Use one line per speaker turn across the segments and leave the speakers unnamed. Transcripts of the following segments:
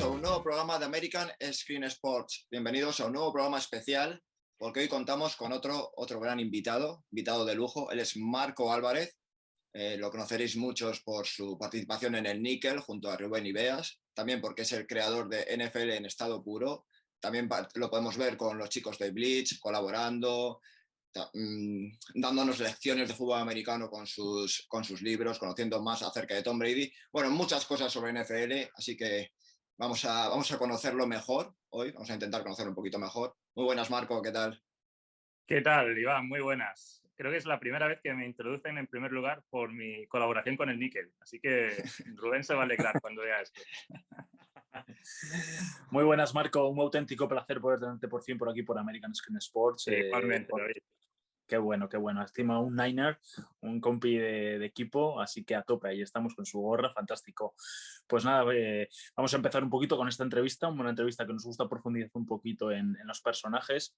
bienvenidos a un nuevo programa de American Screen Sports. Bienvenidos a un nuevo programa especial, porque hoy contamos con otro gran invitado de lujo. Él es Marco Álvarez. Lo conoceréis muchos por su participación en el Níquel junto a Rubén Ibeas, también porque es el creador de NFL en estado puro. También lo podemos ver con los chicos de Bleach, colaborando, dándonos lecciones de fútbol americano con sus libros, conociendo más acerca de Tom Brady. Bueno, muchas cosas sobre NFL, así que vamos a conocerlo mejor hoy, vamos a intentar conocerlo un poquito mejor. Muy buenas, Marco, ¿qué tal?
¿Qué tal, Iván? Muy buenas. Creo que es la primera vez que me introducen en primer lugar por mi colaboración con el Níquel, así que Rubén se va a alegrar cuando vea esto.
Muy buenas, Marco. Un auténtico placer poder tenerte por fin por aquí por American Screen Sports.
Igualmente, David.
Qué bueno, qué bueno. Estima un Niner, un compi de equipo, así que a tope. Ahí estamos con su gorra, fantástico. Pues nada, vamos a empezar un poquito con esta entrevista, una entrevista que nos gusta profundizar un poquito en los personajes,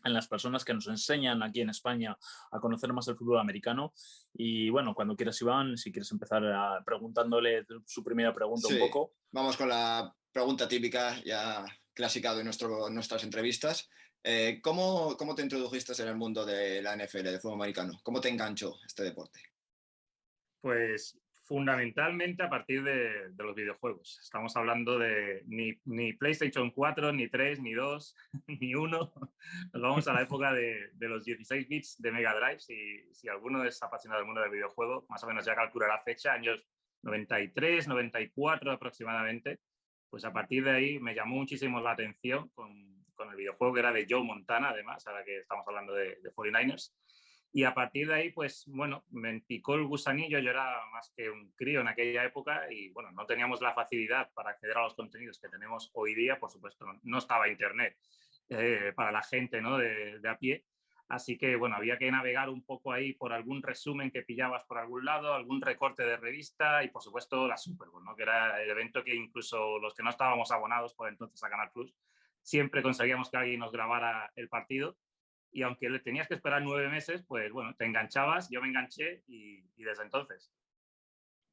en las personas que nos enseñan aquí en España a conocer más el fútbol americano. Y bueno, cuando quieras, Iván, si quieres empezar preguntándole su primera pregunta un poco.
Vamos con la pregunta típica, ya clásica de nuestras entrevistas. ¿Cómo te introdujiste en el mundo de la NFL, de fútbol americano? ¿Cómo te enganchó este deporte?
Pues fundamentalmente a partir de los videojuegos. Estamos hablando de ni PlayStation 4, ni 3, ni 2, ni 1. Nos vamos a la época de los 16 bits de Mega Drive. Si alguno es apasionado del mundo del videojuego, más o menos ya calcula la fecha, años 93, 94 aproximadamente. Pues a partir de ahí me llamó muchísimo la atención con el videojuego que era de Joe Montana, además, ahora que estamos hablando de 49ers. Y a partir de ahí, pues bueno, me picó el gusanillo. Yo era más que un crío en aquella época y bueno, no teníamos la facilidad para acceder a los contenidos que tenemos hoy día. Por supuesto, no estaba internet para la gente, ¿no? de a pie. Así que bueno, había que navegar un poco ahí por algún resumen que pillabas por algún lado, algún recorte de revista y por supuesto la Super Bowl, ¿no? Que era el evento que incluso los que no estábamos abonados por entonces a Canal Plus, siempre conseguíamos que alguien nos grabara el partido. Y aunque le tenías que esperar 9 meses, pues bueno, te enganchabas, yo me enganché y desde entonces.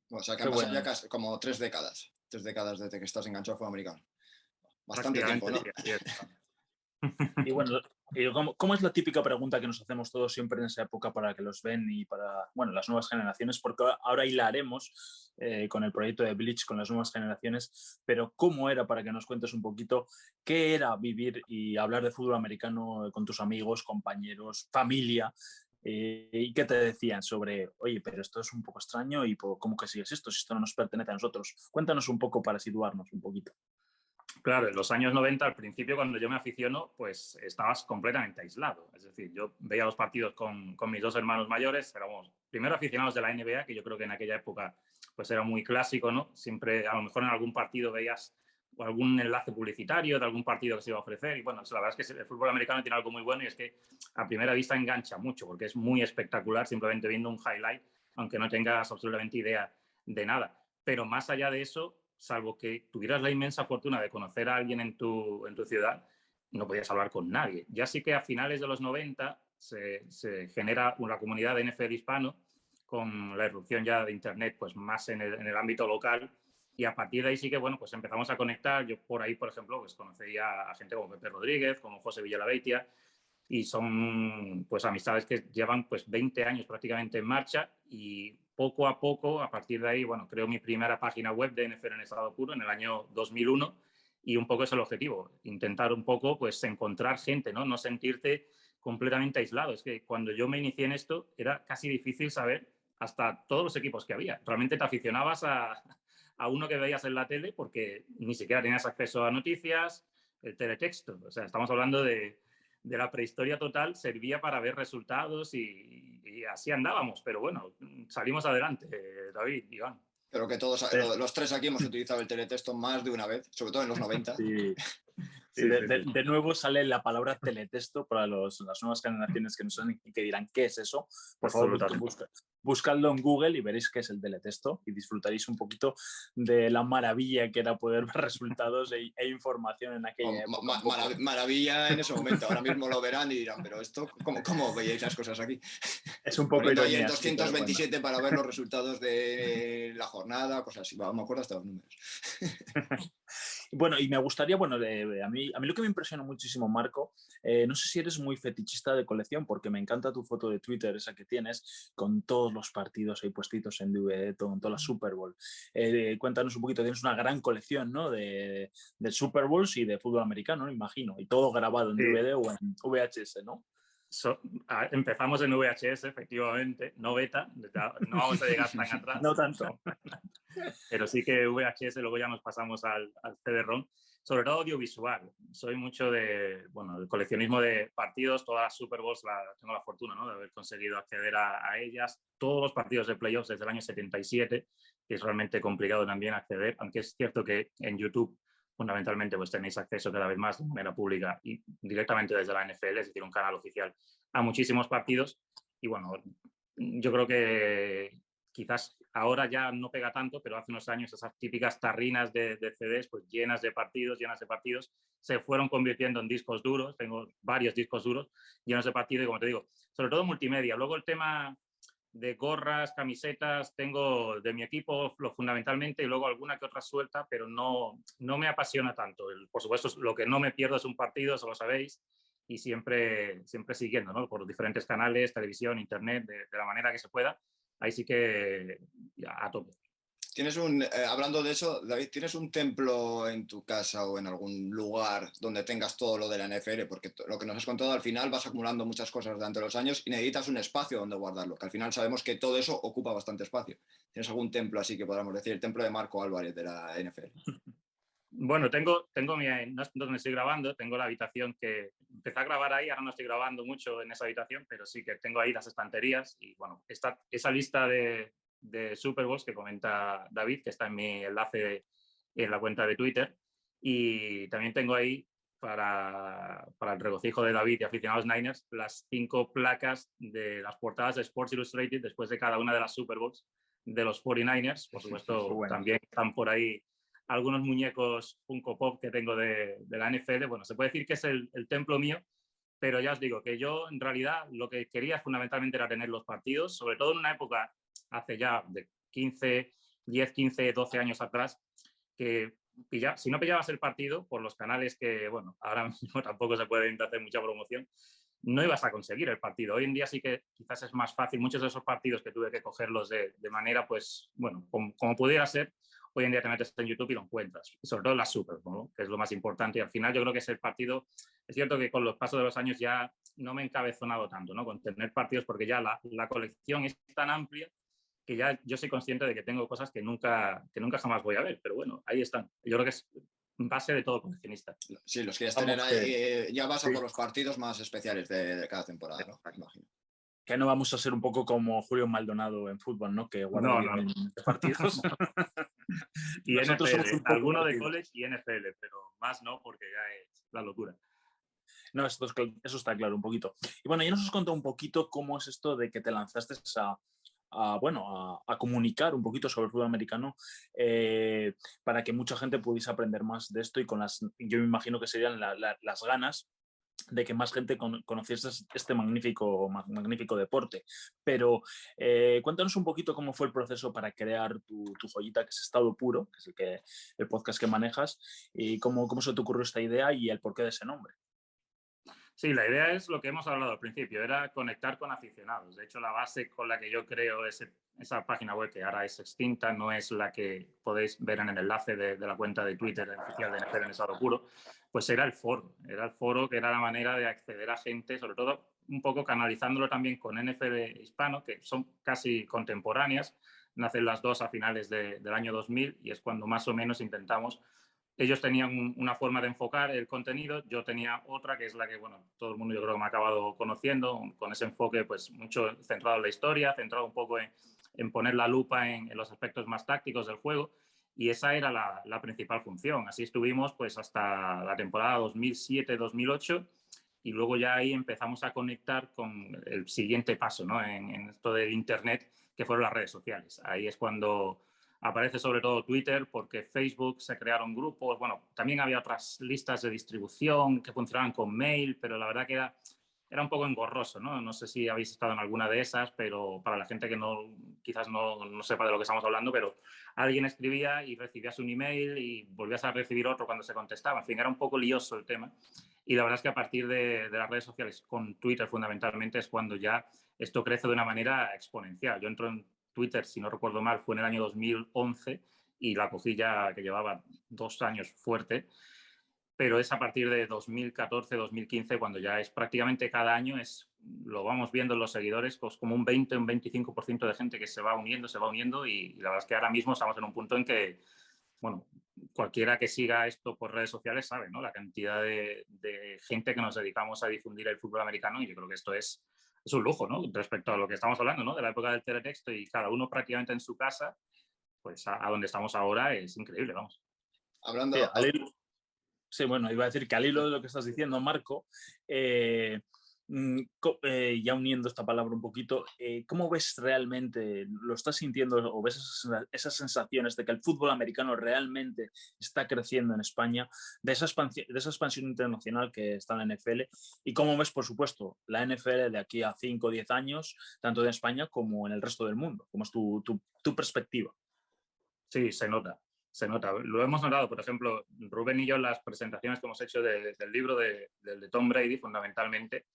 O sea, que han pasado ya casi como 3 décadas. 3 décadas desde que estás enganchado al fútbol americano. Bastante tiempo, ¿no?
Y bueno, ¿cómo es la típica pregunta que nos hacemos todos siempre en esa época para que los ven y para, bueno, las nuevas generaciones? Porque ahora hilaremos con el proyecto de Bleach con las nuevas generaciones, pero ¿cómo era, para que nos cuentes un poquito, qué era vivir y hablar de fútbol americano con tus amigos, compañeros, familia? ¿Y qué te decían sobre, oye, pero esto es un poco extraño y cómo que sigues esto si esto no nos pertenece a nosotros? Cuéntanos un poco para situarnos un poquito.
Claro, en los años 90, al principio, cuando yo me aficiono, pues estabas completamente aislado. Es decir, yo veía los partidos con mis 2 hermanos mayores, éramos primero aficionados de la NBA, que yo creo que en aquella época pues era muy clásico, ¿no? Siempre, a lo mejor en algún partido veías algún enlace publicitario de algún partido que se iba a ofrecer. Y bueno, la verdad es que el fútbol americano tiene algo muy bueno y es que a primera vista engancha mucho, porque es muy espectacular simplemente viendo un highlight, aunque no tengas absolutamente idea de nada. Pero más allá de eso, salvo que tuvieras la inmensa fortuna de conocer a alguien en tu ciudad, no podías hablar con nadie. Ya sí que a finales de los 90 se genera una comunidad de NFL hispano con la irrupción ya de Internet, pues más en el ámbito local, y a partir de ahí sí que, bueno, pues empezamos a conectar. Yo por ahí, por ejemplo, pues conocí a gente como Pepe Rodríguez, como José Villalabeitia, y son pues amistades que llevan pues 20 años prácticamente en marcha y poco a poco, a partir de ahí, bueno, creo mi primera página web de NFL en estado puro en el año 2001 y un poco es el objetivo, intentar un poco pues encontrar gente, ¿no? No sentirte completamente aislado. Es que cuando yo me inicié en esto era casi difícil saber hasta todos los equipos que había. Realmente te aficionabas a uno que veías en la tele porque ni siquiera tenías acceso a noticias, el teletexto. O sea, estamos hablando de la prehistoria total, servía para ver resultados y así andábamos. Pero bueno, salimos adelante, David, Iván.
Pero que todos, los 3 aquí hemos utilizado el teletexto más de una vez, sobre todo en los 90.
Sí. Sí, de nuevo sale la palabra teletexto para las nuevas generaciones que nos saben y que dirán, ¿qué es eso? Por favor, buscadlo en Google y veréis qué es el teletexto y disfrutaréis un poquito de la maravilla que era poder ver resultados e información en aquella época.
Maravilla en ese momento. Ahora mismo lo verán y dirán, pero esto, ¿cómo veíais las cosas aquí?
Es un poco ironía.
Ahí el 227 bueno, para ver los resultados de la jornada, cosas así. Me acuerdo hasta los números.
Bueno, y me gustaría, bueno, a mí lo que me impresiona muchísimo, Marco, no sé si eres muy fetichista de colección, porque me encanta tu foto de Twitter, esa que tienes, con todos los partidos ahí puestitos en DVD, con toda la Super Bowl. Cuéntanos un poquito, tienes una gran colección, ¿no? De Super Bowls y de fútbol americano, ¿no? Imagino, y todo grabado en
Sí.
DVD o en VHS, ¿no?
Empezamos en VHS, efectivamente, no beta, no vamos a llegar tan atrás.
No tanto.
Pero sí que VHS, luego ya nos pasamos al CD-ROM, sobre todo audiovisual. Soy mucho de, bueno, el coleccionismo de partidos, todas las Super Bowls, tengo la fortuna, ¿no?, de haber conseguido acceder a ellas, todos los partidos de playoffs desde el año 77, que es realmente complicado también acceder, aunque es cierto que en YouTube fundamentalmente pues tenéis acceso cada vez más de manera pública y directamente desde la NFL, es decir, un canal oficial, a muchísimos partidos. Y bueno, yo creo que quizás ahora ya no pega tanto, pero hace unos años esas típicas tarrinas de CDs, pues llenas de partidos, se fueron convirtiendo en discos duros. Tengo varios discos duros llenos de partidos y, como te digo, sobre todo multimedia. Luego el tema de gorras, camisetas, tengo de mi equipo fundamentalmente y luego alguna que otra suelta, pero no me apasiona tanto. Por supuesto, lo que no me pierdo es un partido, eso lo sabéis, y siempre siguiendo, ¿no?, por los diferentes canales, televisión, internet, de la manera que se pueda. Ahí sí que a tope.
Hablando de eso, David, ¿tienes un templo en tu casa o en algún lugar donde tengas todo lo de la NFL? Porque lo que nos has contado, al final vas acumulando muchas cosas durante los años y necesitas un espacio donde guardarlo, que al final sabemos que todo eso ocupa bastante espacio. ¿Tienes algún templo así que podamos decir, el templo de Marco Álvarez de la NFL?
Bueno, tengo no es donde estoy grabando, tengo la habitación que empecé a grabar ahí, ahora no estoy grabando mucho en esa habitación, pero sí que tengo ahí las estanterías y, bueno, esa lista de Super Bowls que comenta David, que está en mi enlace en la cuenta de Twitter, y también tengo ahí, para el regocijo de David y aficionados Niners, las 5 placas de las portadas de Sports Illustrated después de cada una de las Super Bowls de los 49ers. Por supuesto,
Bueno.
También están por ahí algunos muñecos Funko Pop que tengo de la NFL. Bueno, se puede decir que es el templo mío, pero ya os digo que yo en realidad lo que quería fundamentalmente era tener los partidos, sobre todo en una época hace ya de 10, 15, 12 años atrás, que si no pillabas el partido por los canales que, bueno, ahora mismo tampoco se puede hacer mucha promoción, no ibas a conseguir el partido. Hoy en día sí que quizás es más fácil. Muchos de esos partidos que tuve que cogerlos de manera, pues, bueno, como pudiera ser, hoy en día te metes en YouTube y lo encuentras, sobre todo la Super Bowl, ¿no?, que es lo más importante. Y al final yo creo que es el partido. Es cierto que con los pasos de los años ya no me he encabezonado tanto, ¿no?, con tener partidos, porque ya la colección es tan amplia que ya yo soy consciente de que tengo cosas que nunca jamás voy a ver, pero bueno, ahí están. Yo creo que es base de todo coleccionista.
Sí, los quieres tener ahí, ya vas a por los partidos más especiales de cada temporada, ¿no? Imagino.
Que no vamos a ser un poco como Julio Maldonado en fútbol, ¿no?, que guarda 10.000 partidos.
Y
nosotros
NFL,
somos un poco
alguno de
partidos.
college y NFL, pero más no, porque ya es la locura.
No, eso está claro, un poquito. Y bueno, ya nos has contado un poquito cómo es esto de que te lanzaste a comunicar un poquito sobre el fútbol americano, para que mucha gente pudiese aprender más de esto y yo me imagino que serían las ganas de que más gente conociese este magnífico deporte. Pero cuéntanos un poquito cómo fue el proceso para crear tu joyita, que es Estado Puro, que es el podcast que manejas, y cómo se te ocurrió esta idea y el porqué de ese nombre.
Sí, la idea es lo que hemos hablado al principio, era conectar con aficionados. De hecho, la base con la que yo creo esa página web, que ahora es extinta, no es la que podéis ver en el enlace de la cuenta de Twitter oficial de NFL en Estado Puro, pues era el foro. Era el foro, que era la manera de acceder a gente, sobre todo un poco canalizándolo también con NFL hispano, que son casi contemporáneas. Nacen las dos a finales del año 2000 y es cuando más o menos intentamos. Ellos tenían una forma de enfocar el contenido, yo tenía otra, que es la que, bueno, todo el mundo yo creo que me ha acabado conociendo, con ese enfoque pues mucho centrado en la historia, centrado un poco en poner la lupa en los aspectos más tácticos del juego, y esa era la principal función. Así estuvimos pues hasta la temporada 2007-2008, y luego ya ahí empezamos a conectar con el siguiente paso, ¿no?, en esto del Internet, que fueron las redes sociales. Ahí es cuando aparece sobre todo Twitter, porque Facebook se crearon grupos. Bueno, también había otras listas de distribución que funcionaban con mail, pero la verdad que era era un poco engorroso, ¿no? No sé si habéis estado en alguna de esas, pero para la gente que quizás no sepa de lo que estamos hablando, pero alguien escribía y recibías un email y volvías a recibir otro cuando se contestaba. En fin, era un poco lioso el tema. Y la verdad es que a partir de las redes sociales, con Twitter fundamentalmente, es cuando ya esto crece de una manera exponencial. Yo entro en Twitter, si no recuerdo mal, fue en el año 2011 y la cogí ya que llevaba 2 años fuerte, pero es a partir de 2014, 2015, cuando ya es prácticamente cada año, lo vamos viendo en los seguidores, pues como un 20, un 25% de gente que se va uniendo y la verdad es que ahora mismo estamos en un punto en que, bueno, cualquiera que siga esto por redes sociales sabe, ¿no? La cantidad de gente que nos dedicamos a difundir el fútbol americano y yo creo que esto es un lujo, ¿no? Respecto a lo que estamos hablando, ¿no? De la época del teletexto y cada uno prácticamente en su casa, pues a donde estamos ahora es increíble, vamos.
Hablando...
Sí, bueno, iba a decir que al hilo de lo que estás diciendo, Marco, ya uniendo esta palabra un poquito, ¿cómo ves realmente, lo estás sintiendo o ves esas sensaciones de que el fútbol americano realmente está creciendo en España, de esa expansión internacional que está en la NFL? ¿Y cómo ves, por supuesto, la NFL de aquí a 5 o 10 años, tanto en España como en el resto del mundo? ¿Cómo es tu perspectiva?
Sí, se nota. Se nota. Lo hemos notado, por ejemplo, Rubén y yo en las presentaciones que hemos hecho del libro de Tom Brady, fundamentalmente,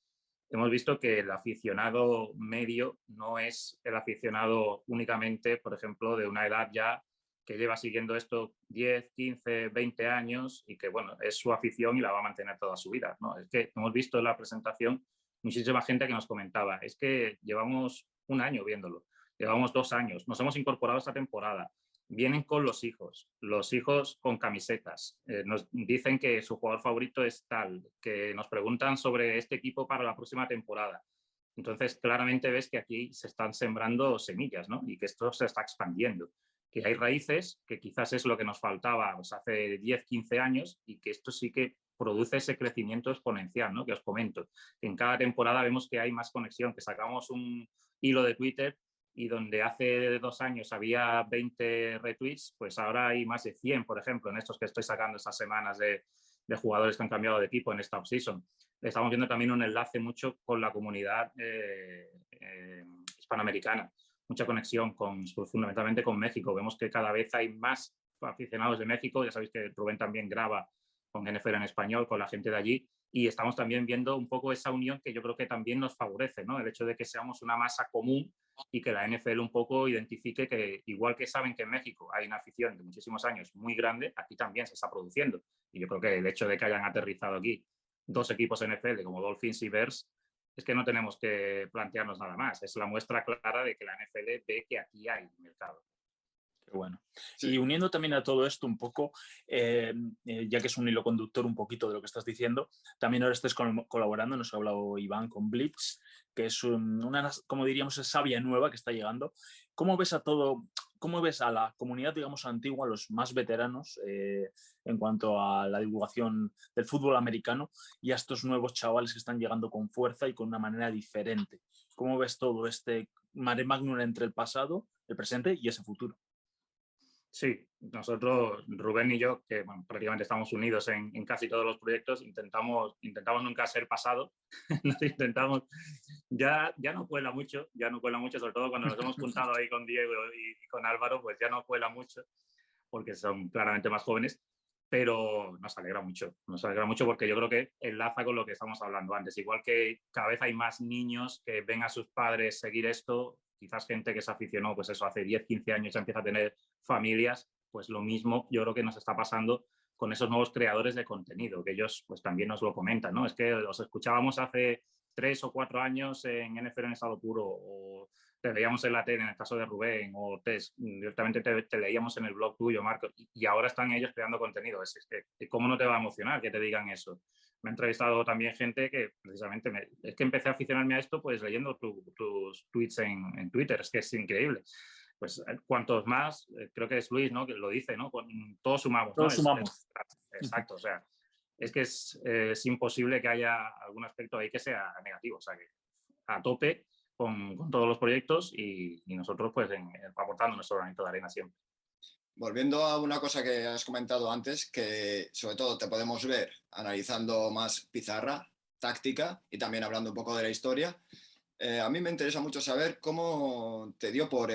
hemos visto que el aficionado medio no es el aficionado únicamente, por ejemplo, de una edad ya que lleva siguiendo esto 10, 15, 20 años y que, bueno, es su afición y la va a mantener toda su vida, ¿no? Es que hemos visto en la presentación muchísima gente que nos comentaba, es que llevamos un año viéndolo, llevamos 2 años, nos hemos incorporado esta temporada, vienen con los hijos con camisetas, nos dicen que su jugador favorito es tal, que nos preguntan sobre este equipo para la próxima temporada. Entonces, claramente ves que aquí se están sembrando semillas, ¿no? Y que esto se está expandiendo, que hay raíces, que quizás es lo que nos faltaba pues, hace 10, 15 años y que esto sí que produce ese crecimiento exponencial, ¿no? Que os comento. Que en cada temporada vemos que hay más conexión, que sacamos un hilo de Twitter y donde hace 2 años había 20 retweets, pues ahora hay más de 100, por ejemplo, en estos que estoy sacando estas semanas de jugadores que han cambiado de equipo en esta offseason. Estamos viendo también un enlace mucho con la comunidad hispanoamericana, mucha conexión fundamentalmente con México. Vemos que cada vez hay más aficionados de México, ya sabéis que Rubén también graba con NFL en español, con la gente de allí, y estamos también viendo un poco esa unión que yo creo que también nos favorece, ¿no? El hecho de que seamos una masa común y que la NFL un poco identifique que, igual que saben que en México hay una afición de muchísimos años muy grande, aquí también se está produciendo. Y yo creo que el hecho de que hayan aterrizado aquí 2 equipos NFL como Dolphins y Bears, es que no tenemos que plantearnos nada más. Es la muestra clara de que la NFL ve que aquí hay mercado.
Qué bueno. Sí. Y uniendo también a todo esto un poco, ya que es un hilo conductor un poquito de lo que estás diciendo, también ahora estés colaborando, nos ha hablado Iván con Blitz, que es una, como diríamos, esa savia nueva que está llegando. ¿Cómo ves a todo, cómo ves a la comunidad, digamos, antigua, los más veteranos, en cuanto a la divulgación del fútbol americano y a estos nuevos chavales que están llegando con fuerza y con una manera diferente? ¿Cómo ves todo este mare magnum entre el pasado, el presente y ese futuro?
Sí, nosotros, Rubén y yo, que bueno, prácticamente estamos unidos en casi todos los proyectos, intentamos nunca ser pasado, nos intentamos, ya no cuela mucho, sobre todo cuando nos hemos juntado ahí con Diego y con Álvaro, pues ya no cuela mucho, porque son claramente más jóvenes, pero nos alegra mucho porque yo creo que enlaza con lo que estamos hablando antes, igual que cada vez hay más niños que ven a sus padres seguir esto, quizás gente que se aficionó, pues eso, hace 10, 15 años ya empieza a tener familias, pues lo mismo yo creo que nos está pasando con esos nuevos creadores de contenido, que ellos pues también nos lo comentan, ¿no? Es que os escuchábamos hace 3 o 4 años en NFL en estado puro, o te veíamos en la tele en el caso de Rubén, o directamente te leíamos en el blog tuyo, Marco, y ahora están ellos creando contenido. Es que ¿cómo no te va a emocionar que te digan eso? Me ha entrevistado también gente que precisamente es que empecé a aficionarme a esto pues leyendo tus tweets en Twitter, es que es increíble. Pues cuantos más, creo que es Luis, ¿no? Que lo dice, ¿no? Todos sumamos, ¿no?
Todos sumamos.
Exacto, o sea, es que es imposible que haya algún aspecto ahí que sea negativo, o sea, que a tope con todos los proyectos y nosotros pues aportando nuestro granito de arena siempre.
Volviendo a una cosa que has comentado antes, que sobre todo te podemos ver analizando más pizarra, táctica y también hablando un poco de la historia. A mí me interesa mucho saber cómo te dio por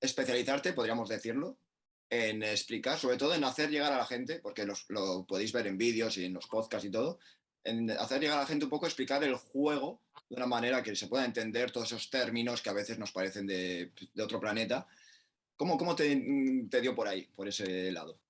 especializarte, podríamos decirlo, en explicar, sobre todo en hacer llegar a la gente, porque lo podéis ver en vídeos y en los podcasts y todo, en hacer llegar a la gente un poco, explicar el juego de una manera que se pueda entender todos esos términos que a veces nos parecen de otro planeta. ¿Cómo te dio por ahí, por ese lado?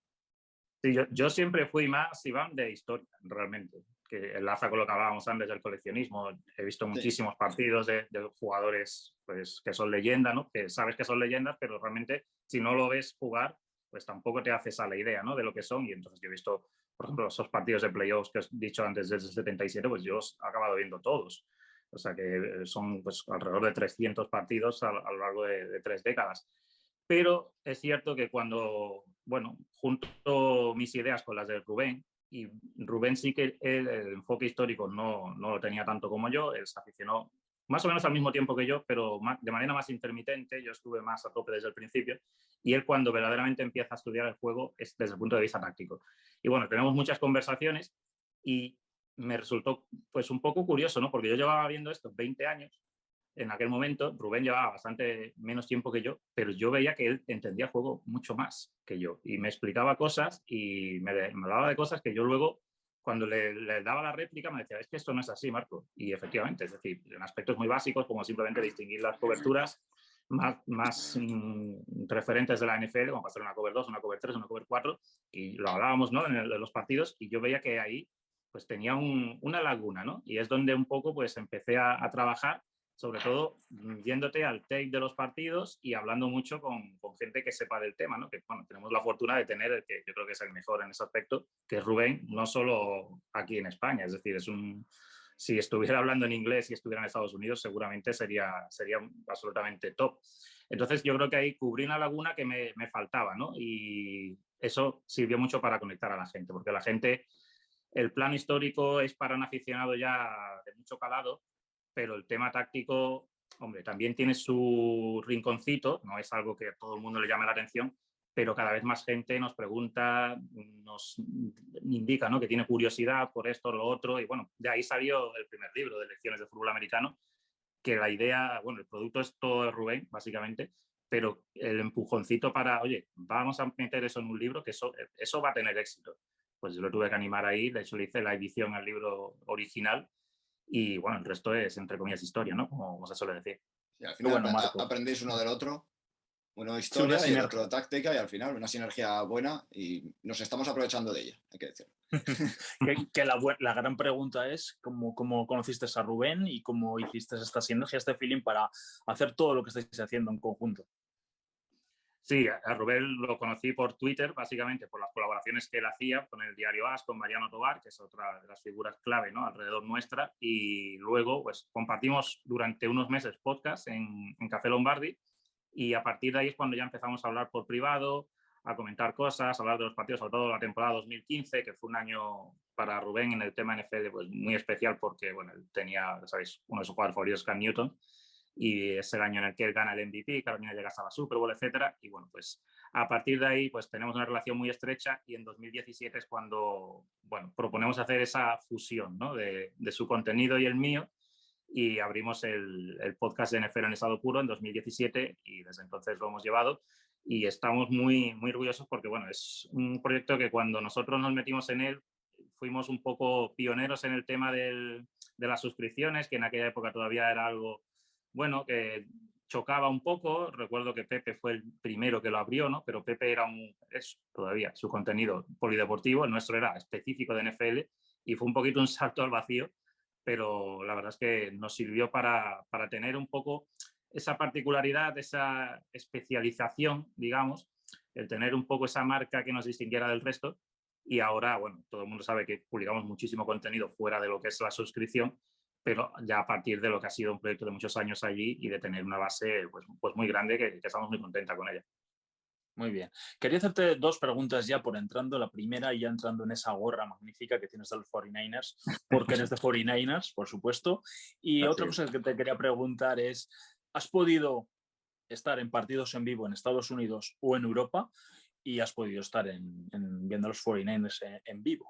Sí, yo siempre fui más, Iván, de historia, realmente, que enlaza con lo que hablábamos antes del coleccionismo. He visto muchísimos partidos de jugadores pues, que son leyendas, ¿no? Que sabes que son leyendas, pero realmente si no lo ves jugar, pues tampoco te haces a la idea, ¿no? De lo que son. Y entonces yo he visto, por ejemplo, esos partidos de playoffs que os he dicho antes desde el 77, pues yo os he acabado viendo todos. O sea que son pues, alrededor de 300 partidos a lo largo de 3 décadas. Pero es cierto que cuando, bueno, junto mis ideas con las de Rubén, y Rubén sí que el enfoque histórico no lo tenía tanto como yo, él se aficionó más o menos al mismo tiempo que yo, pero de manera más intermitente. Yo estuve más a tope desde el principio, y él cuando verdaderamente empieza a estudiar el juego es desde el punto de vista táctico. Y bueno, tenemos muchas conversaciones y me resultó pues un poco curioso, ¿no? Porque yo llevaba viendo esto 20 años. En aquel momento, Rubén llevaba bastante menos tiempo que yo, pero yo veía que él entendía el juego mucho más que yo y me explicaba cosas y me hablaba de cosas que yo luego, cuando le daba la réplica, me decía, es que esto no es así, Marco. Y efectivamente, es decir, en aspectos muy básicos, como simplemente distinguir las coberturas más referentes de la NFL, como para hacer una cover 2, una cover 3, una cover 4, y lo hablábamos, ¿no? En los partidos, y yo veía que ahí pues tenía una laguna, ¿no? Y es donde un poco pues empecé a trabajar, sobre todo yéndote al tape de los partidos y hablando mucho con gente que sepa del tema, ¿no? Que bueno, tenemos la fortuna de tener el que yo creo que es el mejor en ese aspecto, que es Rubén, no solo aquí en España, es decir, si estuviera hablando en inglés y estuviera en Estados Unidos, seguramente sería absolutamente top. Entonces yo creo que ahí cubrí una laguna que me faltaba, ¿no? Y eso sirvió mucho para conectar a la gente, porque la gente, el plano histórico es para un aficionado ya de mucho calado, pero el tema táctico, hombre, también tiene su rinconcito, no es algo que a todo el mundo le llame la atención, pero cada vez más gente nos pregunta, nos indica, ¿no? Que tiene curiosidad por esto o lo otro, y bueno, de ahí salió el primer libro de lecciones de fútbol americano, que la idea, bueno, el producto es todo de Rubén, básicamente, pero el empujoncito para, oye, vamos a meter eso en un libro, que eso va a tener éxito. Pues yo lo tuve que animar ahí, de hecho le hice la edición al libro original, y bueno, el resto es, entre comillas, historia, ¿no? Como se suele decir.
Sí, al final
bueno, Marco,
aprendéis uno del otro, uno
sí, una
historia y el
sinergia.
otro táctica, y al final una sinergia buena y nos estamos aprovechando de ella, hay que decirlo.
que la gran pregunta es cómo conociste a Rubén y cómo hiciste esta sinergia, este feeling para hacer todo lo que estáis haciendo en conjunto.
Sí, a Rubén lo conocí por Twitter, básicamente por las colaboraciones que él hacía con el diario AS, con Mariano Tobar, que es otra de las figuras clave, ¿no? Alrededor nuestra, y luego pues compartimos durante unos meses podcast en Café Lombardi, y a partir de ahí es cuando ya empezamos a hablar por privado, a comentar cosas, a hablar de los partidos, sobre todo la temporada 2015, que fue un año para Rubén en el tema NFL pues muy especial, porque bueno, él tenía, sabéis, uno de sus jugadores favoritos, Cam Newton, y es el año en el que él gana el MVP, Carolina llega hasta la Super Bowl, etcétera. Y bueno, pues a partir de ahí pues tenemos una relación muy estrecha, y en 2017 es cuando, bueno, proponemos hacer esa fusión, ¿no? de su contenido y el mío, y abrimos el podcast de NFL en estado puro en 2017, y desde entonces lo hemos llevado y estamos muy, muy orgullosos porque, bueno, es un proyecto que cuando nosotros nos metimos en él fuimos un poco pioneros en el tema de las suscripciones, que en aquella época todavía era algo, bueno, que chocaba un poco. Recuerdo que Pepe fue el primero que lo abrió, ¿no? Pero Pepe era todavía su contenido polideportivo, el nuestro era específico de NFL, y fue un poquito un salto al vacío, pero la verdad es que nos sirvió para tener un poco esa particularidad, esa especialización, digamos, el tener un poco esa marca que nos distinguiera del resto. Y ahora, bueno, todo el mundo sabe que publicamos muchísimo contenido fuera de lo que es la suscripción, pero ya a partir de lo que ha sido un proyecto de muchos años allí y de tener una base pues muy grande, que estamos muy contentos con ella.
Muy bien. Quería hacerte dos preguntas ya por entrando. La primera, ya entrando en esa gorra magnífica que tienes de los 49ers, porque eres de 49ers, por supuesto. Y
Así
otra cosa que te quería preguntar es, ¿has podido estar en partidos en vivo en Estados Unidos o en Europa? Y has podido estar viendo a los 49ers en vivo.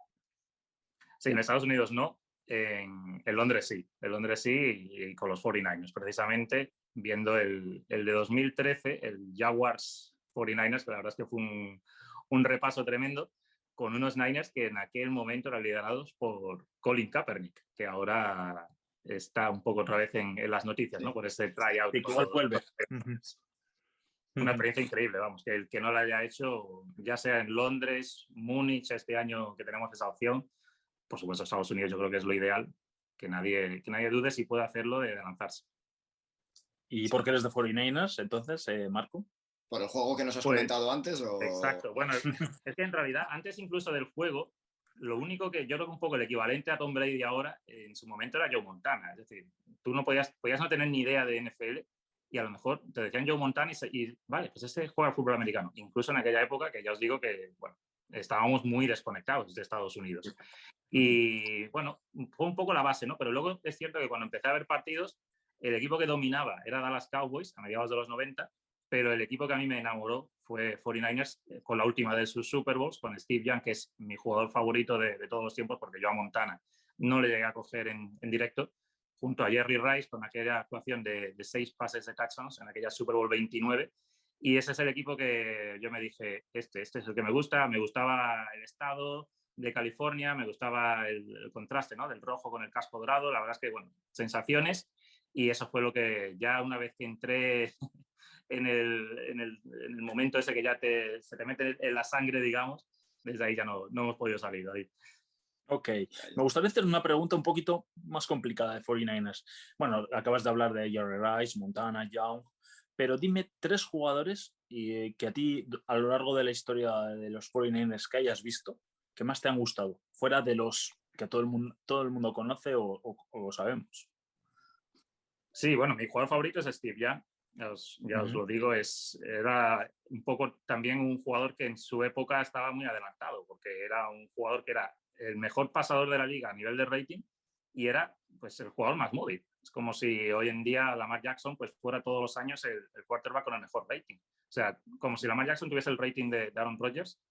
Sí, en Estados Unidos no, En Londres sí, y con los 49ers, precisamente viendo el de 2013, el Jaguars 49ers, que la verdad es que fue un repaso tremendo, con unos Niners que en aquel momento eran liderados por Colin Kaepernick, que ahora está un poco otra vez en las noticias, ¿no? Por ese tryout.
Y que igual vuelve.
Una experiencia increíble, vamos, que el que no la haya hecho, ya sea en Londres, Múnich, este año que tenemos esa opción, por supuesto Estados Unidos yo creo que es lo ideal, que nadie dude si puede hacerlo de lanzarse.
¿Y por qué eres de 49ers entonces, Marco?
¿Por el juego que nos has
Pues,
comentado antes? O...
Exacto. Bueno, es que en realidad, antes incluso del juego, lo único que yo creo que un poco el equivalente a Tom Brady ahora, en su momento era Joe Montana. Es decir, tú no podías no tener ni idea de NFL y a lo mejor te decían Joe Montana y vale, pues este juega al fútbol americano. Incluso en aquella época, que ya os digo que, bueno, estábamos muy desconectados de Estados Unidos. Y bueno, fue un poco la base, ¿no? Pero luego es cierto que cuando empecé a ver partidos, el equipo que dominaba era Dallas Cowboys a mediados de los 90, pero el equipo que a mí me enamoró fue 49ers con la última de sus Super Bowls, con Steve Young, que es mi jugador favorito de todos los tiempos, porque yo a Montana no le llegué a coger en directo, junto a Jerry Rice con aquella actuación de 6 pases de touchdowns en aquella Super Bowl 29. Y ese es el equipo que yo me dije, este es el que me gusta. Me gustaba el estado de California, me gustaba el contraste, ¿no? Del rojo con el casco dorado. La verdad es que, bueno, sensaciones. Y eso fue lo que ya una vez que entré en el momento ese que ya se te mete en la sangre, digamos, desde ahí ya no hemos podido salir, David.
Ok, me gustaría hacer una pregunta un poquito más complicada de 49ers. Bueno, acabas de hablar de Jerry Rice, Montana, Young, pero dime 3 jugadores que a ti a lo largo de la historia de los 49ers que hayas visto, que más te han gustado, fuera de los que todo el mundo conoce o sabemos.
Sí, bueno, mi jugador favorito es Steve Young. Ya os lo digo, era un poco también un jugador que en su época estaba muy adelantado, porque era un jugador que era el mejor pasador de la liga a nivel de rating y era pues el jugador más móvil. Es como si hoy en día Lamar Jackson pues fuera todos los años el quarterback con el mejor rating. O sea, como si Lamar Jackson tuviese el rating de Aaron Rodgers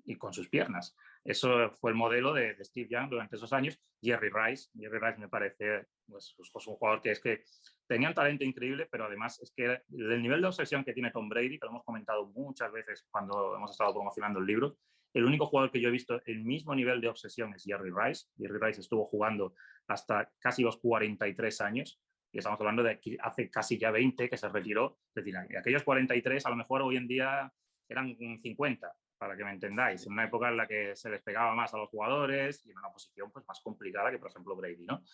y con sus piernas. Eso fue el modelo de Steve Young durante esos años. Jerry Rice me parece pues un jugador que es que tenía un talento increíble, pero además es que el nivel de obsesión que tiene Tom Brady, que lo hemos comentado muchas veces cuando hemos estado promocionando el libro, el único jugador que yo he visto el mismo nivel de obsesión es Jerry Rice. Jerry Rice estuvo jugando hasta casi los 43 años, y estamos hablando de hace casi ya 20 que se retiró. Es decir, aquellos 43 a lo mejor hoy en día eran 50, para que me entendáis, en una época en la que se les pegaba más a los jugadores y en una posición pues, más complicada que, por ejemplo, Brady, ¿no?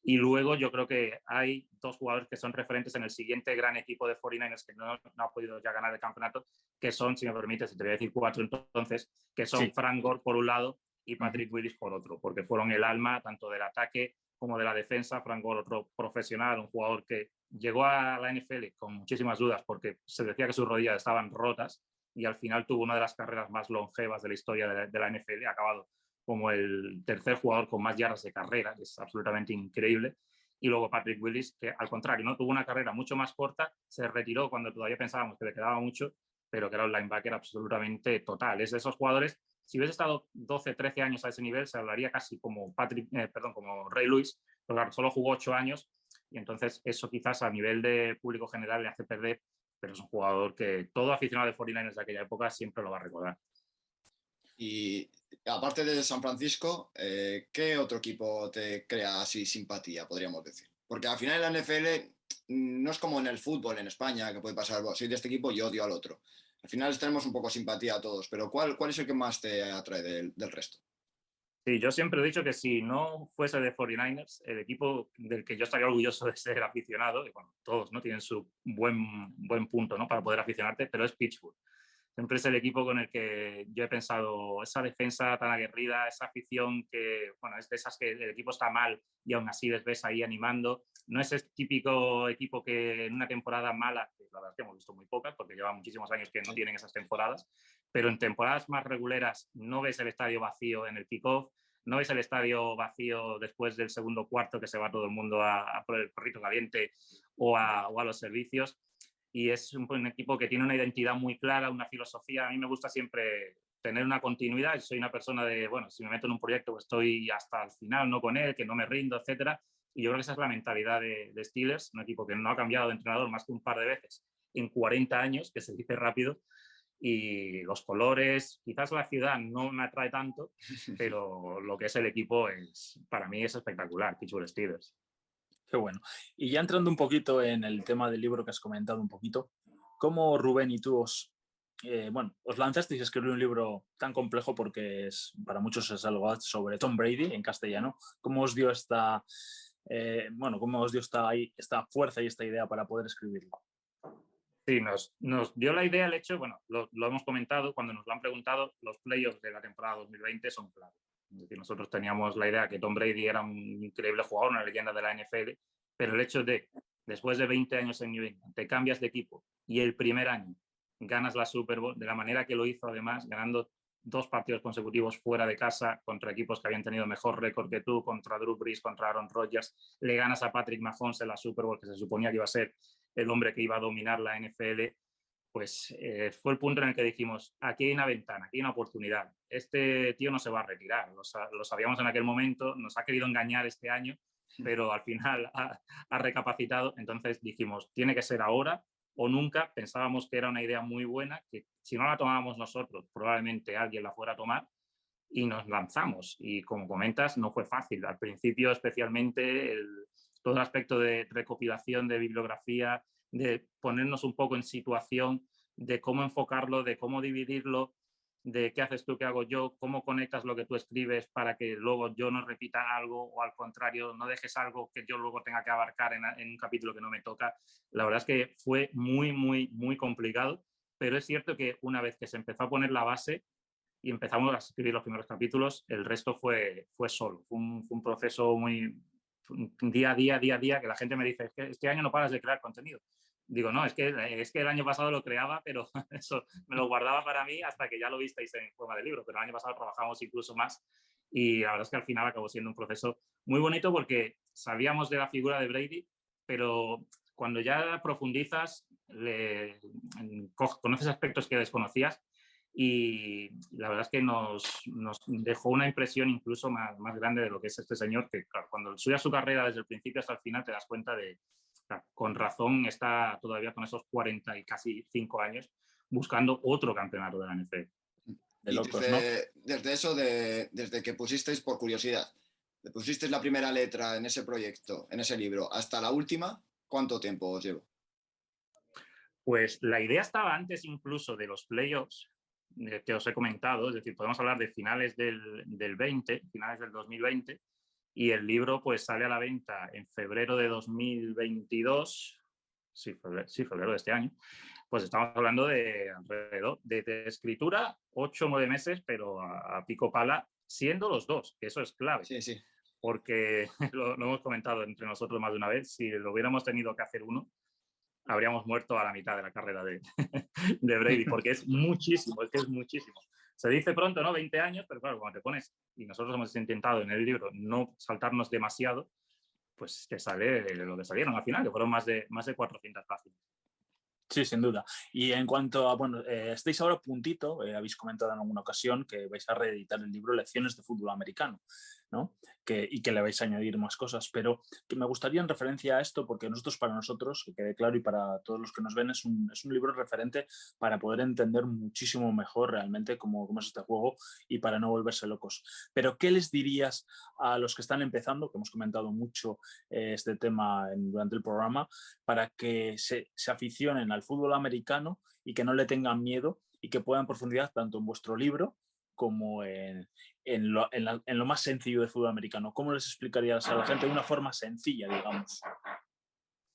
Y luego yo creo que hay 2 jugadores que son referentes en el siguiente gran equipo de 49ers que no ha podido ya ganar el campeonato, que son, si me permites, te voy a decir 4 entonces, que son Frank Gore por un lado y Patrick Willis por otro, porque fueron el alma tanto del ataque como de la defensa. Frank Gore, otro profesional, un jugador que llegó a la NFL con muchísimas dudas porque se decía que sus rodillas estaban rotas y al final tuvo una de las carreras más longevas de la historia de la NFL, ha acabado como el tercer jugador con más yardas de carrera, que es absolutamente increíble. Y luego Patrick Willis, que al contrario, ¿no? Tuvo una carrera mucho más corta, se retiró cuando todavía pensábamos que le quedaba mucho, pero que era un linebacker absolutamente total. Es de esos jugadores, si hubiese estado 12, 13 años a ese nivel, se hablaría casi como como Ray Lewis, pero claro, solo jugó 8 años y entonces eso quizás a nivel de público general le hace perder, pero es un jugador que todo aficionado de 49ers de aquella época siempre lo va a recordar.
Y aparte de San Francisco, ¿qué otro equipo te crea así simpatía, podríamos decir? Porque al final la NFL no es como en el fútbol en España, que puede pasar, soy de este equipo y odio al otro. Al final tenemos un poco simpatía a todos, pero ¿cuál es el que más te atrae del resto?
Sí, yo siempre he dicho que si no fuese de 49ers, el equipo del que yo estaría orgulloso de ser aficionado, y bueno, todos no tienen su buen punto, ¿no? Para poder aficionarte, pero es Pittsburgh. Siempre es el equipo con el que yo he pensado esa defensa tan aguerrida, esa afición que, bueno, es de esas que el equipo está mal y aún así les ves ahí animando. No es el típico equipo que en una temporada mala, que la verdad es que hemos visto muy pocas porque lleva muchísimos años que no tienen esas temporadas, pero en temporadas más regulares no ves el estadio vacío en el kickoff, no ves el estadio vacío después del segundo cuarto que se va todo el mundo a por el perrito caliente o a los servicios. Y es un equipo que tiene una identidad muy clara, una filosofía. A mí me gusta siempre tener una continuidad. Soy una persona de, bueno, si me meto en un proyecto, pues estoy hasta el final, no con él, que no me rindo, etcétera. Y yo creo que esa es la mentalidad de Steelers, un equipo que no ha cambiado de entrenador más que un par de veces en 40 años, que se dice rápido. Y los colores, quizás la ciudad no me atrae tanto, pero lo que es el equipo para mí es espectacular, Pittsburgh Steelers.
Qué bueno. Y ya entrando un poquito en el tema del libro que has comentado un poquito, ¿cómo Rubén y tú os lanzasteis a escribir un libro tan complejo porque para muchos es algo sobre Tom Brady en castellano? ¿Cómo os dio esta fuerza y esta idea para poder escribirlo?
Sí, nos dio la idea el hecho, bueno, lo hemos comentado, cuando nos lo han preguntado, los playoffs de la temporada 2020 son clave. Es decir, nosotros teníamos la idea que Tom Brady era un increíble jugador, una leyenda de la NFL, pero el hecho de, después de 20 años en New England, te cambias de equipo y el primer año ganas la Super Bowl de la manera que lo hizo, además, ganando 2 partidos consecutivos fuera de casa contra equipos que habían tenido mejor récord que tú, contra Drew Brees, contra Aaron Rodgers, le ganas a Patrick Mahomes en la Super Bowl, que se suponía que iba a ser el hombre que iba a dominar la NFL, pues fue el punto en el que dijimos, aquí hay una ventana, aquí hay una oportunidad, este tío no se va a retirar, lo sabíamos en aquel momento, nos ha querido engañar este año, pero al final ha recapacitado, entonces dijimos, tiene que ser ahora o nunca. Pensábamos que era una idea muy buena, que si no la tomábamos nosotros, probablemente alguien la fuera a tomar, y nos lanzamos. Y como comentas, no fue fácil. Al principio, especialmente, todo el aspecto de recopilación de bibliografía, de ponernos un poco en situación, de cómo enfocarlo, de cómo dividirlo, de qué haces tú, qué hago yo, cómo conectas lo que tú escribes para que luego yo no repita algo o al contrario, no dejes algo que yo luego tenga que abarcar en un capítulo que no me toca. La verdad es que fue muy, muy, muy complicado, pero es cierto que una vez que se empezó a poner la base y empezamos a escribir los primeros capítulos, el resto fue solo. Fue un proceso muy día a día, que la gente me dice, es que este año no paras de crear contenido. Digo, no, es que el año pasado lo creaba, pero eso me lo guardaba para mí hasta que ya lo visteis en forma de libro, pero el año pasado trabajamos incluso más y la verdad es que al final acabó siendo un proceso muy bonito porque sabíamos de la figura de Brady, pero cuando ya profundizas, conoces aspectos que desconocías y la verdad es que nos dejó una impresión incluso más grande de lo que es este señor, que claro, cuando estudias su carrera desde el principio hasta el final te das cuenta de, claro, con razón está todavía con esos 40 y casi 5 años buscando otro campeonato de la NFL.
De locos, ¿no? Desde eso, desde que pusisteis, por curiosidad, pusisteis la primera letra en ese proyecto, en ese libro, hasta la última, ¿cuánto tiempo os llevo?
Pues la idea estaba antes incluso de los playoffs que os he comentado, es decir, podemos hablar de finales del 20, finales del 2020, y el libro pues sale a la venta en febrero de 2022, febrero de este año, pues estamos hablando de alrededor de escritura 8 o 9 meses, pero a pico pala, siendo los dos, que eso es clave.
Sí, sí.
Porque lo hemos comentado entre nosotros más de una vez, si lo hubiéramos tenido que hacer uno, habríamos muerto a la mitad de la carrera de Brady, porque es muchísimo, es que es muchísimo. Se dice pronto, ¿no? 20 años, pero claro, cuando te pones, y nosotros hemos intentado en el libro no saltarnos demasiado, pues te sale lo que salieron al final, que fueron más de 400 páginas.
Sí, sin duda. Y en cuanto a, estáis ahora a puntito, habéis comentado en alguna ocasión que vais a reeditar el libro Lecciones de Fútbol Americano, ¿no? Y que le vais a añadir más cosas, pero que me gustaría en referencia a esto, porque para nosotros, que quede claro, y para todos los que nos ven, es un libro referente para poder entender muchísimo mejor realmente cómo es este juego y para no volverse locos. Pero, ¿qué les dirías a los que están empezando, que hemos comentado mucho este tema durante el programa, para que se aficionen al fútbol americano y que no le tengan miedo y que puedan profundizar tanto en vuestro libro como en lo más sencillo de fútbol americano? ¿Cómo les explicarías a la gente de una forma sencilla, digamos?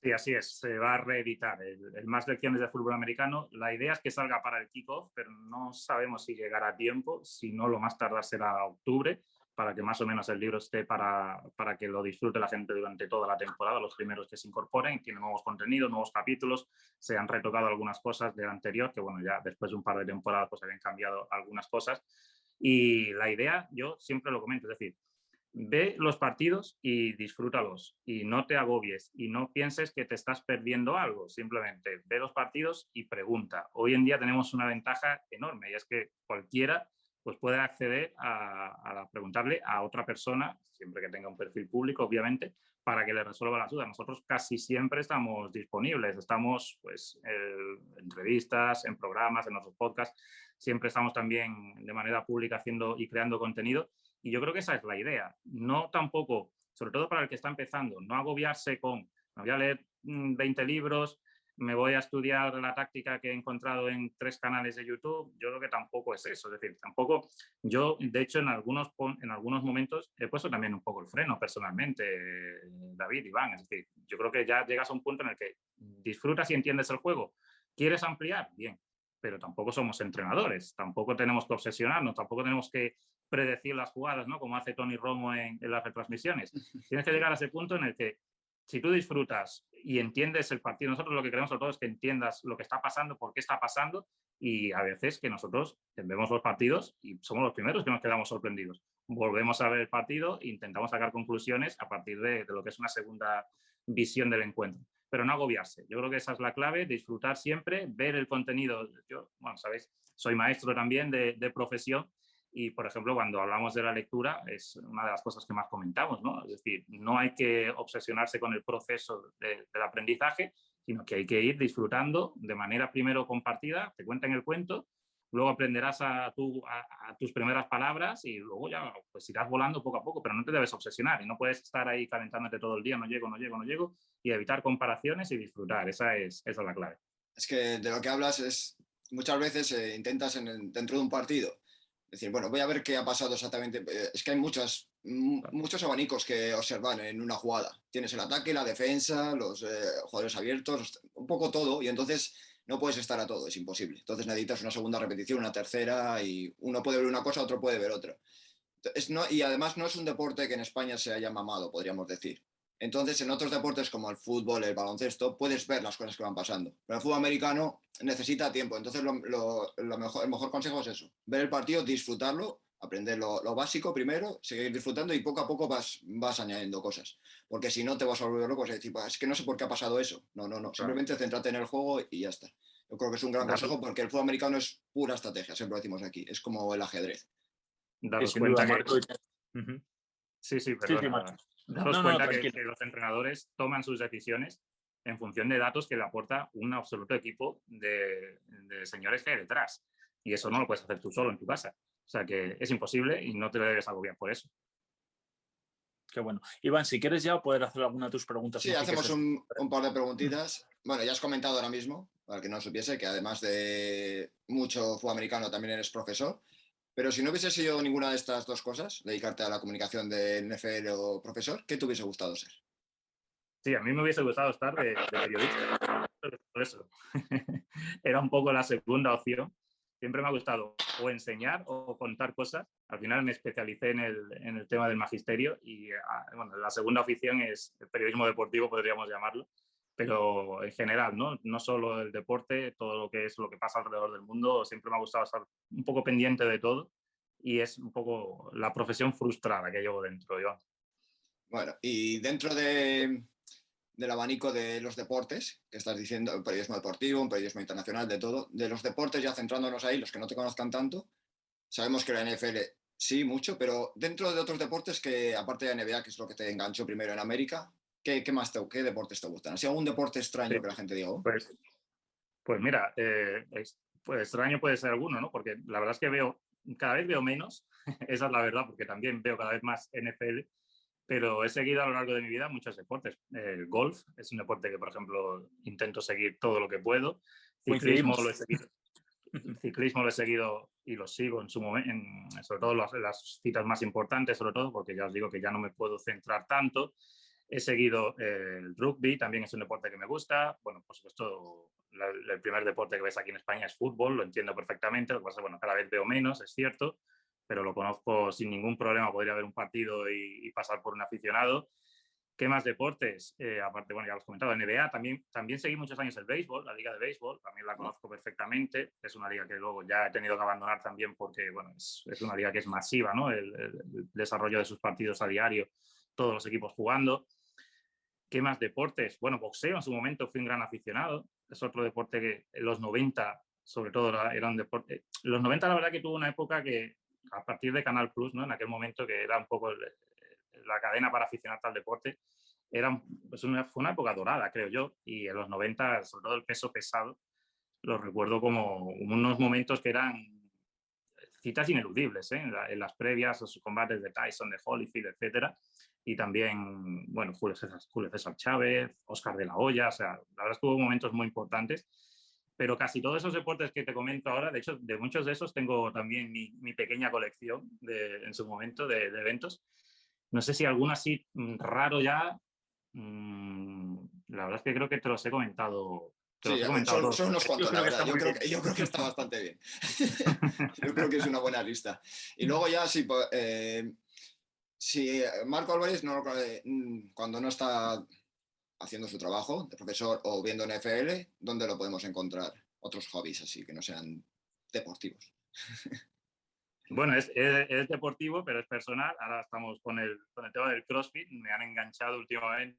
Sí, así es, se va a reeditar el Más Lecciones de Fútbol Americano. La idea es que salga para el kickoff, pero no sabemos si llegará a tiempo, si no lo más tardar será octubre, para que más o menos el libro esté para que lo disfrute la gente durante toda la temporada, los primeros que se incorporen. Tiene nuevos contenidos, nuevos capítulos, se han retocado algunas cosas del anterior, que bueno, ya después de un par de temporadas pues habían cambiado algunas cosas. Y la idea, yo siempre lo comento, es decir, ve los partidos y disfrútalos y no te agobies y no pienses que te estás perdiendo algo, simplemente ve los partidos y pregunta. Hoy en día tenemos una ventaja enorme y es que cualquiera pues puede acceder a preguntarle a otra persona, siempre que tenga un perfil público, obviamente, para que le resuelva las dudas. Nosotros casi siempre estamos disponibles, estamos pues, en entrevistas, en programas, en nuestros podcasts, siempre estamos también de manera pública haciendo y creando contenido, y yo creo que esa es la idea. No tampoco, sobre todo para el que está empezando, no agobiarse con, me voy a leer 20 libros, me voy a estudiar la táctica que he encontrado en 3 canales de YouTube. Yo creo que tampoco es eso. Es decir, tampoco, yo de hecho en algunos momentos he puesto también un poco el freno personalmente, David, Iván. Es decir, yo creo que ya llegas a un punto en el que disfrutas y entiendes el juego. ¿Quieres ampliar? Bien, pero tampoco somos entrenadores, tampoco tenemos que obsesionarnos, tampoco tenemos que predecir las jugadas, ¿no? Como hace Tony Romo en las retransmisiones. Tienes que llegar a ese punto en el que si tú disfrutas y entiendes el partido, nosotros lo que queremos sobre todo es que entiendas lo que está pasando, por qué está pasando, y a veces que nosotros vemos los partidos y somos los primeros que nos quedamos sorprendidos. Volvemos a ver el partido e intentamos sacar conclusiones a partir de lo que es una segunda visión del encuentro. Pero no agobiarse. Yo creo que esa es la clave, disfrutar siempre, ver el contenido. Yo, bueno, sabéis, soy maestro también de profesión. Y, por ejemplo, cuando hablamos de la lectura, es una de las cosas que más comentamos, ¿no? Es decir, no hay que obsesionarse con el proceso del aprendizaje, sino que hay que ir disfrutando de manera primero compartida, te cuentan el cuento, luego aprenderás a tus primeras palabras y luego ya pues irás volando poco a poco, pero no te debes obsesionar y no puedes estar ahí calentándote todo el día, no llego, y evitar comparaciones y disfrutar. Esa es la clave.
Es que de lo que hablas es, muchas veces intentas dentro de un partido decir, bueno, voy a ver qué ha pasado exactamente. Es que hay muchos abanicos que observan en una jugada. Tienes el ataque, la defensa, los jugadores abiertos, un poco todo, y entonces no puedes estar a todo, es imposible. Entonces necesitas una segunda repetición, una tercera, y uno puede ver una cosa, otro puede ver otra. Y además no es un deporte que en España se haya mamado, podríamos decir. Entonces, en otros deportes como el fútbol, el baloncesto, puedes ver las cosas que van pasando. Pero el fútbol americano necesita tiempo. Entonces, el mejor consejo es eso. Ver el partido, disfrutarlo, aprender lo básico primero, seguir disfrutando y poco a poco vas añadiendo cosas. Porque si no, te vas a volver loco y decir, es que no sé por qué ha pasado eso. No. Simplemente céntrate en el juego y ya está. Yo creo que es un gran consejo porque el fútbol americano es pura estrategia, siempre lo decimos aquí. Es como el ajedrez.
Daros cuenta que... Sí,
perdona.
Daros cuenta que los entrenadores toman sus decisiones en función de datos que le aporta un absoluto equipo de señores que hay detrás. Y eso no lo puedes hacer tú solo en tu casa. O sea que es imposible y no te lo debes agobiar por eso.
Qué bueno. Iván, si quieres ya poder hacer alguna de tus preguntas.
Sí, hacemos un par de preguntitas. Bueno, ya has comentado ahora mismo, para que no supiese, que además de mucho fútbol americano también eres profesor. Pero si no hubiese sido ninguna de estas dos cosas, dedicarte a la comunicación de NFL o profesor, ¿qué te hubiese gustado ser?
Sí, a mí me hubiese gustado estar de periodista. Por eso. Era un poco la segunda opción. Siempre me ha gustado o enseñar o contar cosas. Al final me especialicé en el tema del magisterio y bueno, la segunda opción es el periodismo deportivo, podríamos llamarlo. Pero en general, no solo el deporte, todo lo que es lo que pasa alrededor del mundo, siempre me ha gustado estar un poco pendiente de todo y es un poco la profesión frustrada que llevo dentro, Iván.
Bueno, y dentro del abanico de los deportes, que estás diciendo, un periodismo deportivo, un periodismo internacional, de todo, de los deportes, ya centrándonos ahí, los que no te conozcan tanto, sabemos que la NFL sí, mucho, pero dentro de otros deportes que, aparte de NBA, que es lo que te enganchó primero en América, ¿qué deportes te gustan? ¿Así algún deporte extraño que la gente diga?
Pues mira, pues extraño puede ser alguno, ¿no? Porque la verdad es que cada vez veo menos, esa es la verdad, porque también veo cada vez más NFL, pero he seguido a lo largo de mi vida muchos deportes. El golf es un deporte que, por ejemplo, intento seguir todo lo que puedo. Ciclismo lo he seguido y lo sigo en su momento, sobre todo las citas más importantes, sobre todo, porque ya os digo que ya no me puedo centrar tanto. He seguido el rugby, también es un deporte que me gusta. Bueno, por supuesto, el primer deporte que ves aquí en España es fútbol, lo entiendo perfectamente. Lo que pasa es que, bueno, cada vez veo menos, es cierto, pero lo conozco sin ningún problema. Podría ver un partido y pasar por un aficionado. ¿Qué más deportes? Aparte, bueno, ya lo he comentado, NBA. También seguí muchos años el béisbol, la liga de béisbol. También la conozco perfectamente. Es una liga que luego ya he tenido que abandonar también porque, bueno, es una liga que es masiva, ¿no? El desarrollo de sus partidos a diario, todos los equipos jugando. ¿Qué más deportes? Bueno, boxeo en su momento fui un gran aficionado. Es otro deporte que en los 90, sobre todo, era un deporte. Los 90, la verdad, que tuvo una época que a partir de Canal Plus, ¿no? En aquel momento que era un poco la cadena para aficionados al deporte, fue una época dorada, creo yo, y en los 90, sobre todo el peso pesado, lo recuerdo como unos momentos que eran citas ineludibles, ¿eh? En las previas, los combates de Tyson, de Holyfield, etcétera, y también, bueno, Julio César Chávez, Oscar de la Hoya, o sea, la verdad es que hubo momentos muy importantes, pero casi todos esos deportes que te comento ahora, de hecho, de muchos de esos tengo también mi pequeña colección en su momento de eventos. No sé si alguno así raro ya, la verdad es que creo que te los he comentado.
Sí, son unos cuantos, la verdad. Yo creo que está bastante bien. Yo creo que es una buena lista. Y luego ya, si Marco Álvarez cuando no está haciendo su trabajo de profesor o viendo NFL, ¿dónde lo podemos encontrar? Otros hobbies así que no sean deportivos.
Bueno, es deportivo, pero es personal. Ahora estamos con el tema del CrossFit. Me han enganchado últimamente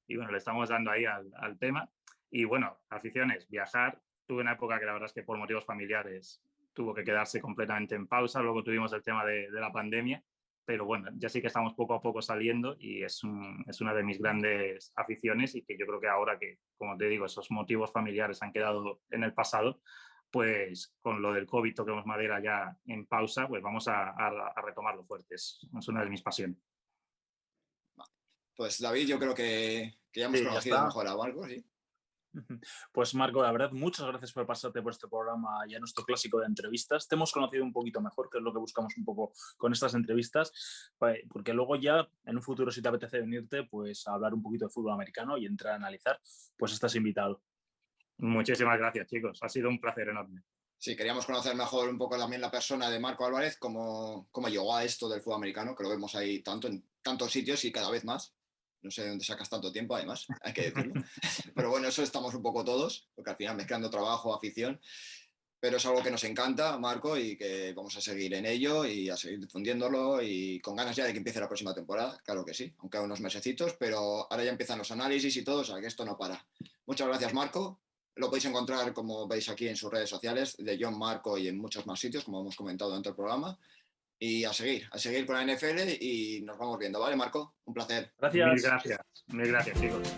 y bueno, le estamos dando ahí al tema. Y bueno, aficiones, viajar. Tuve una época que la verdad es que por motivos familiares tuvo que quedarse completamente en pausa. Luego tuvimos el tema de la pandemia. Pero bueno, ya sí que estamos poco a poco saliendo y es una de mis grandes aficiones y que yo creo que ahora que, como te digo, esos motivos familiares han quedado en el pasado, pues con lo del COVID, toquemos madera ya en pausa, pues vamos a retomarlo fuerte. Es una de mis pasiones.
Pues David, yo creo que ya hemos conocido mejor a Marco, ¿sí?
Pues Marco, la verdad, muchas gracias por pasarte por este programa, ya nuestro clásico de entrevistas. Te hemos conocido un poquito mejor, que es lo que buscamos un poco con estas entrevistas, porque luego ya en un futuro, si te apetece venirte, pues a hablar un poquito de fútbol americano y entrar a analizar, pues estás invitado.
Muchísimas gracias, chicos. Ha sido un placer enorme.
Sí, queríamos conocer mejor un poco también la persona de Marco Álvarez, cómo llegó a esto del fútbol americano, que lo vemos ahí en tantos sitios y cada vez más. No sé de dónde sacas tanto tiempo, además, hay que decirlo. Pero bueno, eso estamos un poco todos, porque al final mezclando trabajo, afición. Pero es algo que nos encanta, Marco, y que vamos a seguir en ello y a seguir difundiéndolo y con ganas ya de que empiece la próxima temporada, claro que sí, aunque a unos mesecitos, pero ahora ya empiezan los análisis y todo, o sea que esto no para. Muchas gracias, Marco. Lo podéis encontrar, como veis aquí en sus redes sociales, de John Marco y en muchos más sitios, como hemos comentado dentro del programa. Y a seguir con la NFL y nos vamos viendo, ¿vale, Marco? Un placer.
Gracias.
Mil gracias, chicos.